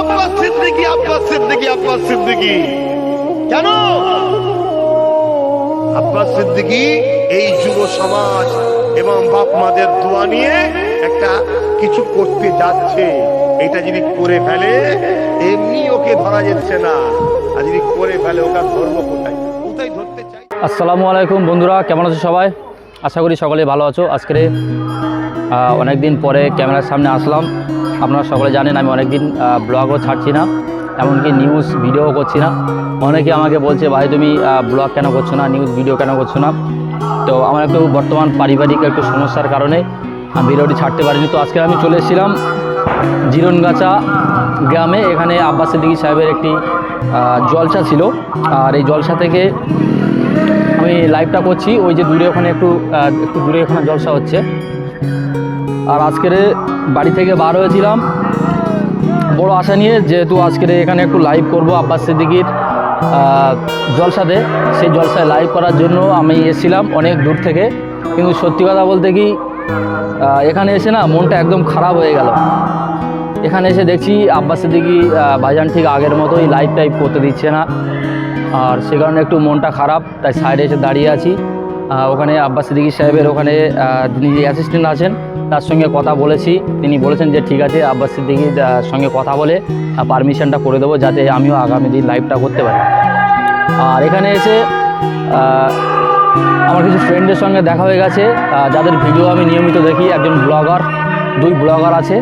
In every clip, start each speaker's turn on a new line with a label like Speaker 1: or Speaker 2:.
Speaker 1: আব্বাস সিদ্দিকী, আব্বাস সিদ্দিকী, আব্বাস সিদ্দিকী। কেন আব্বাস সিদ্দিকী এই যুব সমাজ এবং বাপ মাদের দোয়া নিয়ে একটা কিছু করতে যাচ্ছে। এটা যদি করে ফেলে এমনি ওকে ধরা যাচ্ছে না, আর যদি করে ফেলে ওকে ধরবো কোথায়, কোথায় ধরতে চাই।
Speaker 2: আসসালামু আলাইকুম বন্ধুরা, কেমন আছো সবাই? আশা করি সকলে ভালো আছো। আজকে অনেক দিন পরে ক্যামেরার সামনে আসলাম। আপনারা সকলে জানেন আমি অনেক দিন ব্লগও ছাড়ছি না, এমনকি নিউজ ভিডিও করছি না। অনেকে আমাকে বলছে ভাই তুমি ব্লগ কেন করছো না, নিউজ ভিডিও কেন করছো না। তো আমার একটু বর্তমান পারিবারিক একটু সমস্যার কারণে আমি ভিডিওটি ছাড়তে পারিনি। তো আজকে আমি চলে এসেছিলাম জিরনগাছা গ্রামে। এখানে আব্বাস সিদ্দিকী সাহেবের একটি জলসা ছিল, আর এই জলসা থেকে আমি লাইভটা করছি। ওই যে দূরে ওখানে একটু দূরে ওখানে জলসা হচ্ছে। আর আজকের বাড়ি থেকে বার হয়েছিলাম বড় আশা নিয়ে, যেহেতু আজকের এখানে একটু লাইভ করব আব্বাস সিদ্দিকীর জলসাতে। সেই জলসায় লাইভ করার জন্য আমি এসেছিলাম অনেক দূর থেকে। কিন্তু সত্যি কথা বলতে কি এখানে এসে না মনটা একদম খারাপ হয়ে গেল। এখানে এসে দেখছি আব্বাস সিদ্দিকী ভাইজান ঠিক আগের মতোই লাইভ টাইপ করতে দিচ্ছে না, আর সে কারণে একটু মনটা খারাপ। তাই সাইডে এসে দাঁড়িয়ে আছি। ওখানে আব্বাস সিদ্দিকী সাহেবের ওখানে যিনি অ্যাসিস্ট্যান্ট আছেন তার সঙ্গে কথা বলেছি। তিনি বলেছেন যে ঠিক আছে আব্বাস সিদ্দিকীর সঙ্গে কথা বলে পারমিশনটা করে দেবো, যাতে আমিও আগামী দিন লাইভটা করতে পারি। আর এখানে এসে আমার কিছু ফ্রেন্ডের সঙ্গে দেখা হয়ে গেছে, যাদের ভিডিও আমি নিয়মিত দেখি। একজন ব্লগার, দুই ব্লগার আছে,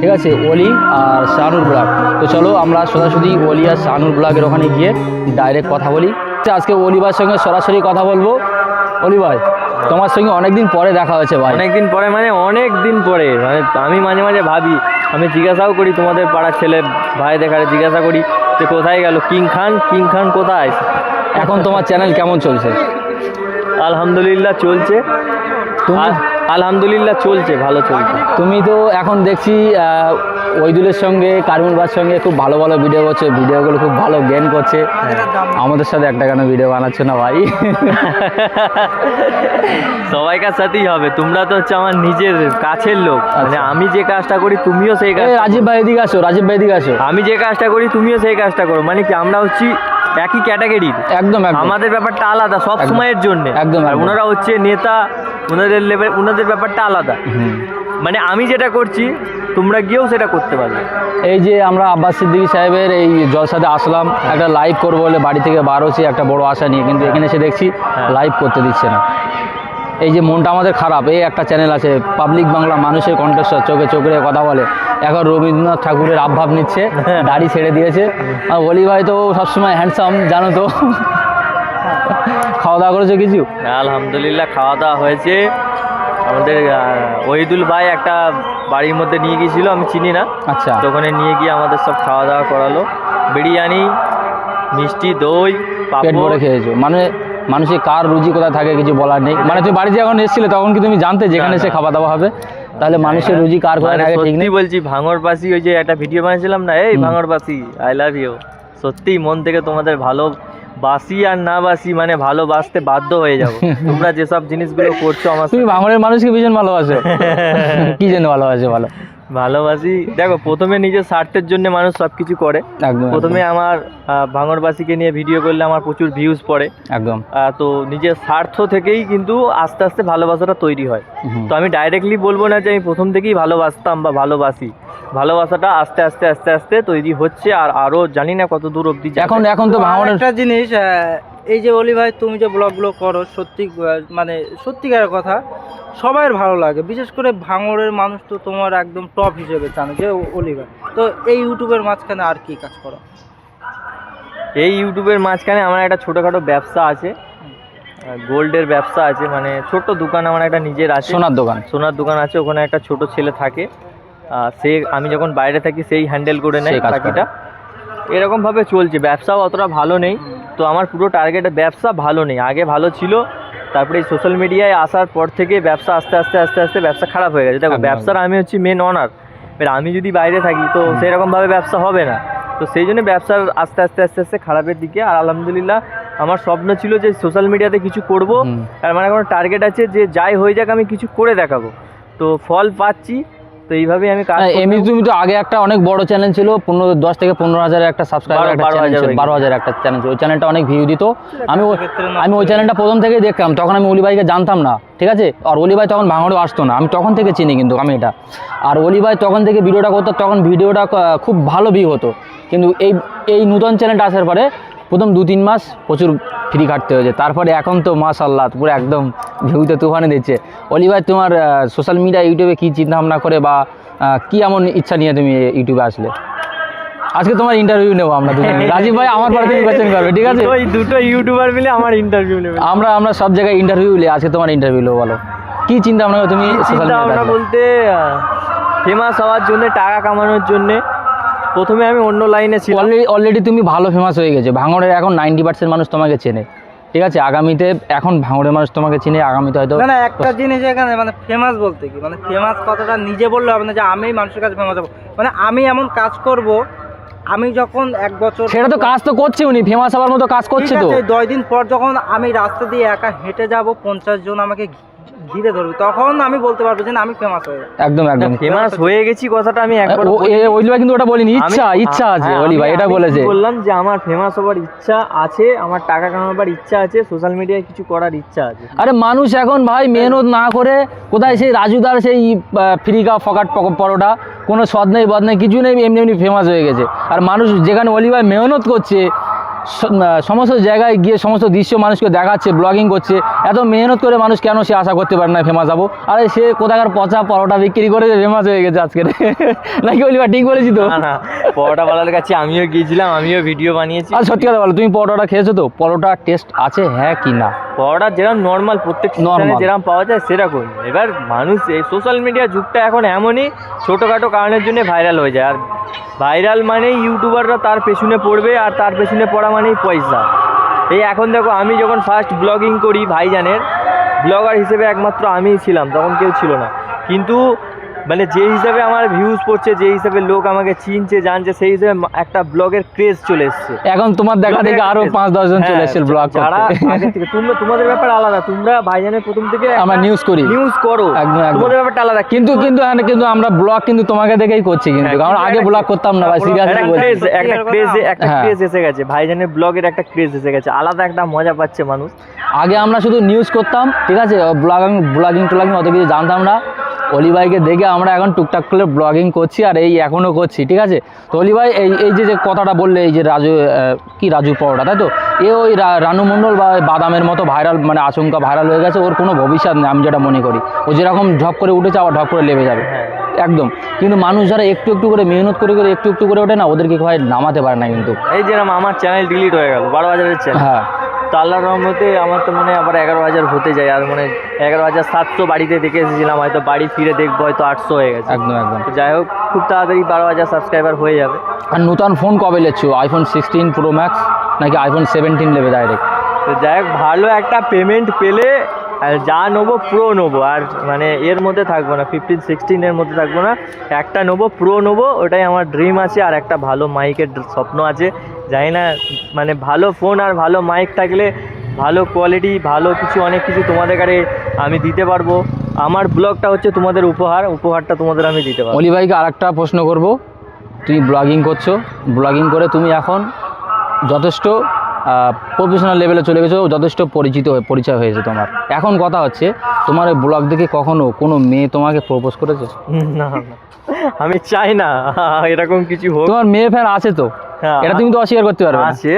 Speaker 2: ঠিক আছে, অলি আর শাহানুর ব্লগ। তো চলো আমরা সোজাসুজি অলি আর শাহানুর ব্লগের ওখানে গিয়ে ডাইরেক্ট কথা বলি। আজকে অলি ভাইয়ের সঙ্গে সরাসরি কথা বলবো। অলি ভাই, তোমার সঙ্গে অনেকদিন পরে দেখা হয়েছে ভাই।
Speaker 3: অনেক দিন পরে মানে অনেক দিন পরে, মানে আমি মাঝে মাঝে ভাবি, আমি জিজ্ঞাসাও করি তোমাদের পাড়ার ছেলে ভাই দেখারে, জিজ্ঞাসা করি যে কোথায় গেল কিং খান কোথায়।
Speaker 2: এখন তোমার চ্যানেল কেমন চলছে?
Speaker 3: আলহামদুলিল্লাহ চলছে, আলহামদুলিল্লাহ চলছে, ভালো চলছে।
Speaker 2: তুমি তো এখন দেখছি ওইদুলের সঙ্গে কারিমুল ভাইয়ের সঙ্গে খুব ভালো ভালো ভিডিও করছে, ভিডিওগুলো খুব ভালো গেন করছে। আমাদের সাথে একটা কেন ভিডিও বানাচ্ছে না ভাই?
Speaker 3: সবাইকার সাথেই হবে, তোমরা তো হচ্ছে আমার নিজের কাছের লোক। মানে আমি যে কাজটা করি তুমিও সেই কাজ।
Speaker 2: রাজীব ভাই এদিকে আসো, রাজীব ভাই এদিকে আসো।
Speaker 3: আমি যে কাজটা করি তুমিও সেই কাজটা করো, মানে কি আমরা হচ্ছি একই ক্যাটাগরির।
Speaker 2: একদম
Speaker 3: আমাদের ব্যাপারটা আলাদা সব সময়ের জন্য।
Speaker 2: একদম।
Speaker 3: আর ওনারা হচ্ছে নেতা, ওনাদের লেভেল, ওনাদের ব্যাপারটা আলাদা। মানে আমি যেটা করছি তোমরা গিয়েও সেটা করতে পারবে।
Speaker 2: এই যে আমরা আব্বাস সিদ্দিকী সাহেবের এই জলসাতে আসলাম, একটা লাইভ করবো বলে বাড়ি থেকে বার হচ্ছি একটা বড় আশা নিয়ে, কিন্তু এখানে এসে দেখছি লাইভ করতে দিচ্ছে না। এই যে মনটা আমাদের খারাপ। এই একটা চ্যানেল আছে পাবলিক বাংলা, মানুষের কণ্ঠস্বর, চোখে চোখে কথা বলে। এখন রবীন্দ্রনাথ ঠাকুরের আবভাব নিচ্ছে, দাড়ি ছেড়ে দিয়েছে। আর অলি ভাই তো সবসময় হ্যান্ডসাম, জানো তো। খাওয়া দাওয়া করেছো কিছু?
Speaker 3: আলহামদুলিল্লাহ খাওয়া দাওয়া হয়েছে। আমাদের ওহিদুল ভাই একটা বাড়ির মধ্যে নিয়ে গিয়েছিল, আমি চিনি না।
Speaker 2: আচ্ছা।
Speaker 3: তো ওখানে নিয়ে গিয়ে আমাদের সব খাওয়া দাওয়া করালো, বিরিয়ানি, মিষ্টি, দই,
Speaker 2: পেট ভরে খেয়েছো। মানে মানুষের কার রুচি কোথায় থাকে কিছু বলার নেই। মানে তুমি বাড়িতে যখন এসেছিলে তখন কি তুমি জানতে যেখানে এসে খাওয়া দাওয়া হবে? তাহলে মানুষের রুচি কার কোথায় থাকে ঠিক নেই।
Speaker 3: বলছি ভাঙরবাসী, ওই যে একটা ভিডিও বানিয়েছিলাম না, এই ভাঙরবাসী আই লাভ ইউ। সত্যিই মন থেকে তোমাদের ভালো বাসি আর না বাসি, মানে ভালোবাসতে বাধ্য হয়ে যাবো। তোমরা যেসব জিনিসগুলো করছো আমার।
Speaker 2: তুমি ভাঙরের মানুষকে ভীষণ ভালোবাসো। কি জন্য ভালোবাসো?
Speaker 3: ভালোবাসি, দেখো প্রথমে নিজের স্বার্থের জন্য মানুষ সব কিছু করে।
Speaker 2: একদম।
Speaker 3: প্রথমে আমার ভাঙরবাসীকে নিয়ে ভিডিও করলে আমার প্রচুর ভিউজ পড়ে।
Speaker 2: একদম।
Speaker 3: তো নিজের স্বার্থ থেকেই কিন্তু আস্তে আস্তে ভালোবাসাটা তৈরি হয়। তো আমি ডাইরেক্টলি বলবো না যে আমি প্রথম থেকেই ভালোবাসতাম বা ভালোবাসি। ভালোবাসাটা আস্তে আস্তে আস্তে আস্তে তৈরি হচ্ছে, আর আরও জানি না কত দূর অবধি।
Speaker 2: এখন তো ভাঙরের
Speaker 4: একটা জিনিস, এই যে অলি ভাই তুমি যে ব্লগগুলো করো, সত্যি মানে সত্যিকারের কথা সবার ভালো লাগে। বিশেষ করে ভাঙড়ের মানুষ তো তোমার একদম টপ হিসেবে জানে যে অলি ভাই। তো এই ইউটিউবের মাঝখানে আর কি কাজ করো?
Speaker 3: এই ইউটিউবের মাঝখানে আমার একটা ছোটোখাটো ব্যবসা আছে, গোল্ডের ব্যবসা আছে। মানে ছোট্ট দোকান আমার একটা নিজের আছে, সোনার দোকান আছে। ওখানে একটা ছোট ছেলে থাকে, সে আমি যখন বাইরে থাকি সেই হ্যান্ডেল করে নেয় বাকিটা। এরকমভাবে চলছে। ব্যবসাও অতটা ভালো নেই। তো আমার পুরো টার্গেট ব্যবসা ভালো নেই, আগে ভালো ছিল। তারপরে এই সোশ্যাল মিডিয়ায় আসার পর থেকে ব্যবসা আস্তে আস্তে আস্তে আস্তে ব্যবসা খারাপ হয়ে গেছে। দেখো ব্যবসার আমি হচ্ছি মেন অনার, এবার আমি যদি বাইরে থাকি তো সেরকমভাবে ব্যবসা হবে না। তো সেই জন্য ব্যবসার আস্তে আস্তে আস্তে আস্তে খারাপের দিকে। আর আলহামদুলিল্লাহ আমার স্বপ্ন ছিল যে সোশ্যাল মিডিয়াতে কিছু করব, আর মানে কোনো টার্গেট আছে যে যাই হয়ে যাক আমি কিছু করে দেখাবো। তো ফল পাচ্ছি, তো এইভাবেই আমি কাজ
Speaker 2: এমনি তুমি তো আগে একটা অনেক বড় চ্যানেল ছিল 10 থেকে 15,000 একটা সাবস্ক্রাইবার একটা চ্যানেল ছিল, 12,000 একটা চ্যানেল ছিল, ওই চ্যানেলটা অনেক ভিউ দিত। আমি ওই চ্যানেলটা প্রথম থেকেই দেখতাম, তখন আমি অলি ভাইকে জানতাম না, ঠিক আছে। আর অলি ভাই তখন ভাঙড়ে আসতো না, আমি তখন থেকে চিনি কিন্তু আমি এটা। আর অলি ভাই তখন থেকে ভিডিওটা করতো, তখন ভিডিওটা খুব ভালো ভিউ হতো। কিন্তু এই নতুন চ্যানেলটা আসার পরে প্রথম 2-3 মাস প্রচুর ফ্রি কাটতে হয়েছে, তারপরে এখন তো মাশাআল্লাহ পুরো একদম ভিউতে তুফানে দিচ্ছে। অলি ভাই তোমার সোশ্যাল মিডিয়া ইউটিউবে কী চিন্তাভাবনা করে বা কী এমন ইচ্ছা নিয়ে তুমি ইউটিউবে আসলে? আজকে তোমার ইন্টারভিউ নেবো আমরা দুজনে, রাজীব ভাই আমার পরে তুমি কোয়েশ্চেন করবে, ঠিক আছে?
Speaker 3: ওই দুটো ইউটিউবার মিলে আমার ইন্টারভিউ নেবে।
Speaker 2: আমরা সব জায়গায় ইন্টারভিউ নিই, আজকে তোমার ইন্টারভিউ নেবো। বলো কী চিন্তা ভাবনা করে তুমি সোশ্যাল মিডিয়া
Speaker 3: বলতে? ফেমাস হওয়ার জন্য, টাকা কামানোর জন্য প্রথমে আমি অন্য লাইনে ছিলাম।
Speaker 2: অলরেডি তুমি ভালো ফেমাস হয়ে গেছে, ভাঙড়ের এখন 90% মানুষ তোমাকে চেনে, ঠিক আছে। আগামীতে এখন ভাঙড়ের মানুষ তোমাকে চিনে, আগামীতে হয়তো
Speaker 4: না একটা জিনিস এখানে মানে ফেমাস বলতে কি, মানে ফেমাস কথাটা নিজে বললে হবে না যে আমি মানুষের কাছে ফেমাস হবো। মানে আমি এমন কাজ করব, আমি যখন 1 বছর,
Speaker 2: সেটা তো কাজ তো করছে, উনি ফেমাস হওয়ার মতো কাজ করছে তো।
Speaker 4: 10 দিন পর যখন আমি রাস্তা দিয়ে একা হেঁটে যাব, 50 জন আমাকে ঘিরে ধরবে, তখন আমি বলতে পারবো যে না আমি ফেমাস হয়ে গেছি।
Speaker 2: একদম
Speaker 3: ফেমাস হয়ে গেছি কথাটা আমি একবার
Speaker 2: ওলি ভাই কিন্তু ওটা বলিনি, ইচ্ছা আছে। ওলি ভাই এটা বলেছে,
Speaker 3: বললাম যে আমার ফেমাস হওয়ার ইচ্ছা আছে, আমার টাকা কামাবার ইচ্ছা আছে, সোশ্যাল মিডিয়ায় কিছু করার ইচ্ছা আছে।
Speaker 2: আরে মানুষ এখন ভাই মেহনত না করে কোথায় সেই রাজুদার সেই ফ্রিকা ফকাট পরোটা, কোনো স্বাদ নেই বদ নেই কিছু নেই, এমনি ফেমাস হয়ে গেছে। আর মানুষ যেখানে অলি ভাই মেহনত করছে, সমস্ত জায়গায় গিয়ে সমস্ত দৃশ্য মানুষকে দেখাচ্ছে, ব্লগিং করছে, এত মেহনত করে মানুষ কেন সে আশা করতে পারে না ফেমাস হবো? আরে সে কোথাকার পচা পরোটা বিক্রি করে ফেমাস হয়ে গেছে আজকে, নাকি অলি ভাই ঠিক বলেছি তো?
Speaker 3: না পরোটাওয়ালার কাছে আমিও গিয়েছিলাম, আমিও ভিডিও বানিয়েছি।
Speaker 2: আর সত্যি কথা বলো, তুমি পরোটাটা খেয়েছো তো? পরোটার টেস্ট আছে হ্যাঁ কি না?
Speaker 3: পরোটা যেরকম নর্মাল প্রত্যেক নর্মাল যেরকম পাওয়া যায় সেরকম। এবার মানুষ এই সোশ্যাল মিডিয়া যুগটা এখন এমনই, ছোটোখাটো কারণের জন্য ভাইরাল হয়ে যায়। আর ভাইরাল মানেই ইউটিউবাররা তার পেছনে পড়বে, আর তার পেছনে পড়া মানেই পয়সা। এই এখন দেখো, আমি যখন ফার্স্ট ব্লগিং করি, ভাইজানের ব্লগার হিসেবে একমাত্র আমিই ছিলাম, তখন কেউ ছিল না। কিন্তু মানে যে হিসাবে আমার ভিউজ পড়ছে, যে হিসাবে লোক আমাকে চিনছে জানছে, সেই হিসাবে একটা ব্লগের ক্রেজ চলে এসছে।
Speaker 2: এখন তোমার দেখা দেখে আরো 5-10 জন চলে এসেছে ব্লগ করতে।
Speaker 3: যারা আগে থেকে তোমাদের ব্যাপার আলাদা, তোমরা ভাইজানের প্রথম থেকে
Speaker 2: আমরা নিউজ করো,
Speaker 3: তোমাদের ব্যাপারটা আলাদা।
Speaker 2: কিন্তু আমরা ব্লগ কিন্তু তোমাকে দেখেই করছি, কিন্তু আমরা আগে ব্লগ করতাম না ভাই, সিরিয়াসলি বলছি।
Speaker 3: একটা ক্রেজ এসে গেছে, ভাইজানের ব্লগের একটা ক্রেজ এসে গেছে, আলাদা একটা মজা পাচ্ছে মানুষ।
Speaker 2: আগে আমরা শুধু নিউজ করতাম, ঠিক আছে, ব্লগিং অত কিছু জানতাম না। অলি ভাইকে দেখে আমরা এখন টুকটাক করে ব্লগিং করছি, আর এই এখনও করছি, ঠিক আছে। তো অলি ভাই এই যে কথাটা বললে, এই যে রাজু পরোটা, তাই তো, ওই রানু মণ্ডল বা বাদামের মতো ভাইরাল, মানে আচমকা ভাইরাল হয়ে গেছে, ওর কোনো ভবিষ্যৎ নেই আমি যেটা মনে করি। ও যেরকম ঢপ করে উঠেছে আবার ঢপ করে নেমে যাবে, একদম। কিন্তু মানুষ যারা একটু করে মেহনত করে একটু করে ওঠে না, ওদেরকে ভাই নামাতে পারে না। কিন্তু
Speaker 3: এই যেরকম আমার চ্যানেল ডিলিট হয়ে গেল, 12,000-এর চ্যানেল,
Speaker 2: হ্যাঁ,
Speaker 3: তো আল্লাহর রহমতে আমার তো মনে হয় আবার 11,000 হতে যায়, আর মানে 11,700 বাড়িতে দেখে এসেছিলাম, হয়তো বাড়ি ফিরে দেখবো হয়তো 800 হয়ে গেছে।
Speaker 2: একদম।
Speaker 3: তো যাই হোক, খুব তাড়াতাড়ি 12,000 সাবস্ক্রাইবার হয়ে যাবে।
Speaker 2: আর নতুন ফোন কবে লেছো? iPhone 16 Pro Max নাকি iPhone 17 নেবে ডাইরেক্ট?
Speaker 3: তো যাই হোক, ভালো একটা পেমেন্ট পেলে যা নেবো প্রো নেবো, আর মানে এর মধ্যে থাকবো না, 15-16 এর মধ্যে থাকবো না, একটা নেবো প্রো নেবো, ওটাই আমার ড্রিম আছে। আর একটা ভালো মাইকের স্বপ্ন আছে, জানি না মানে ভালো ফোন আর ভালো মাইক থাকলে ভালো কোয়ালিটি, ভালো কিছু, অনেক কিছু তোমাদের কাছে আমি দিতে পারবো। আমার ব্লগটা হচ্ছে তোমাদের উপহারটা তোমাদের আমি দিতে পারবো।
Speaker 2: অলি ভাইকে আর একটা প্রশ্ন করবো, তুমি ব্লগিং করছো, ব্লগিং করে তুমি এখন যথেষ্ট প্রফেশনাল লেভেলে চলে গেছো, যথেষ্ট পরিচয় হয়েছে তোমার। এখন কথা হচ্ছে, তোমার এই ব্লগ দেখে কখনো কোনো মেয়ে তোমাকে প্রপোজ করেছে?
Speaker 3: না, আমি চাই না এরকম কিছু হোক।
Speaker 2: তোমার মেয়ে ফ্যান আছে তো, এটা তুমি তো অস্বীকার করতে পারবে না।
Speaker 3: আছে,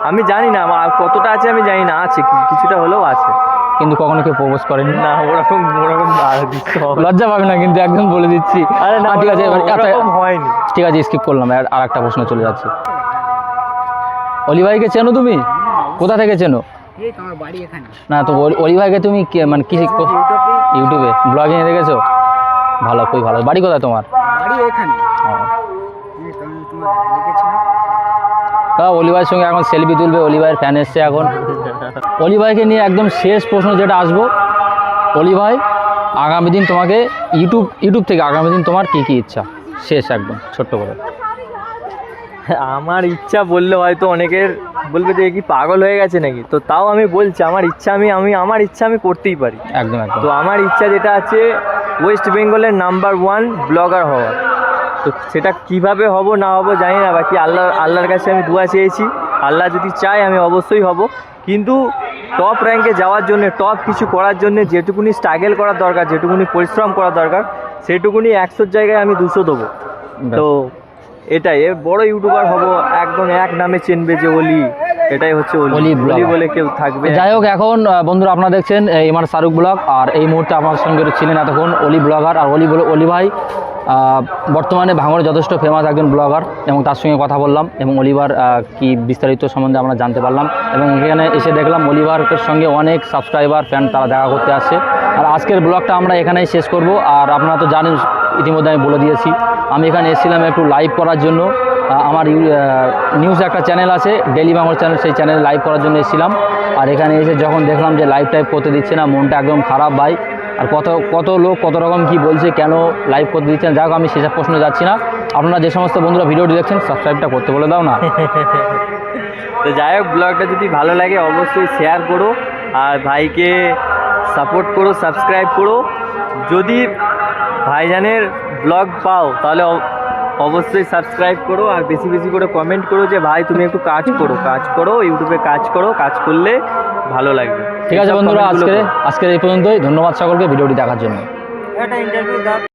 Speaker 3: আমি জানি না আমার কতটা আছে, আমি জানি না, আছে কিছুটা হলেও আছে।
Speaker 2: কিন্তু কখনো কেউ প্রপোজ করেনি?
Speaker 3: না, ওরকম
Speaker 2: লজ্জা পাবে না কিন্তু, একদম বলে দিচ্ছি। ঠিক আছে,
Speaker 3: হয়নি,
Speaker 2: ঠিক আছে, স্কিপ করলাম। আর একটা প্রশ্ন চলে যাচ্ছে। অলি ভাইকে চেনো তুমি? কোথা থেকে চেনো? না তো অলি ভাইকে তুমি মানে কি ইউটিউবে ব্লগিং দেখেছো? ভালো, খুবই ভালো। বাড়ি কোথায় তোমার? অলি ভাইয়ের সঙ্গে এখন সেলফি তুলবে, অলি ভাইয়ের ফ্যান এসছে এখন। অলি ভাইকে নিয়ে একদম শেষ প্রশ্ন যেটা আসবো, অলি ভাই আগামী দিন তোমাকে ইউটিউব থেকে আগামী দিন তোমার কী ইচ্ছা? শেষ একদম ছোট্ট করে।
Speaker 3: আমার ইচ্ছা বললে হয়তো অনেকের বলবে যে কি পাগল হয়ে গেছে নাকি, তো তাও আমি বলছি আমার ইচ্ছা, আমার ইচ্ছা আমি করতেই পারি,
Speaker 2: একদম।
Speaker 3: তো আমার ইচ্ছা যেটা আছে, ওয়েস্ট বেঙ্গলের নাম্বার 1 ব্লগার হওয়ার। তো সেটা কিভাবে হব না হব জানি না, বাকি আল্লাহর কাছে আমি দোয়া চেয়েছি, আল্লাহ যদি চায় আমি অবশ্যই হব। কিন্তু টপ র্যাঙ্কে যাওয়ার জন্য, টপ কিছু করার জন্য যেটুকুনি স্ট্রাগল করার দরকার, যেটুকুনি পরিশ্রম করা দরকার, সেটুকুনি 100 জায়গায় আমি 200 দেবো। তো এটাই, বড় ইউটিউবার হব, একদম এক নামে চিনবে যে অলি, এটাই হচ্ছে অলি বলে কেউ থাকবে।
Speaker 2: যাই হোক, এখন বন্ধুরা আপনারা দেখছেন এমআর শাহরুখ ব্লগ, আর এই মুহূর্তে আমার সঙ্গে ছিলেন এতক্ষণ অলি ব্লগার। আর অলি ভাই বর্তমানে ভাঙড়ে যথেষ্ট ফেমাস একজন ব্লগার, এবং তার সঙ্গে কথা বললাম এবং অলিভার কি বিস্তারিত সম্বন্ধে আমরা জানতে পারলাম। এবং এখানে এসে দেখলাম অলিভারের সঙ্গে অনেক সাবস্ক্রাইবার ফ্যান তারা দেখা করতে আসছে। আর আজকের ব্লগটা আমরা এখানেই শেষ করব। আর আপনারা তো জানেন, ইতিমধ্যে আমি বলে দিয়েছি, আমি এখানে এসেছিলাম একটু লাইভ করার জন্য। আমার নিউজ একটা চ্যানেল আছে, ডেলি ভাঙড় চ্যানেল, সেই চ্যানেলে লাইভ করার জন্য এসেছিলাম। আর এখানে এসে যখন দেখলাম যে লাইভ টাইপ করতে দিচ্ছে না, মনটা একদম খারাপ ভাই। আর কত লোক কত রকম কি বলছে, কেন লাইভ করতে দিচ্ছেন। যাই হোক, আমি সেসব প্রশ্নে যাচ্ছি না। আপনারা যে সমস্ত বন্ধুরা ভিডিওটি দেখছেন, সাবস্ক্রাইবটা করতে বলে দাও না।
Speaker 3: তো যাই হোক, ব্লগটা যদি ভালো লাগে অবশ্যই শেয়ার করো, আর ভাইকে সাপোর্ট করো, সাবস্ক্রাইব করো। যদি ভাইজানের ব্লগ পাও তাহলে অবশ্যই সাবস্ক্রাইব করো, আর বেশি বেশি করে কমেন্ট করো যে ভাই তুমি একটু কাজ করো ইউটিউবে, কাজ করলে ভালো লাগবে।
Speaker 2: ঠিক আছে বন্ধুরা, আজকের এই পর্যন্তই। ধন্যবাদ সকলকে ভিডিওটি দেখার জন্য।
Speaker 4: একটা ইন্টারভিউ দাও।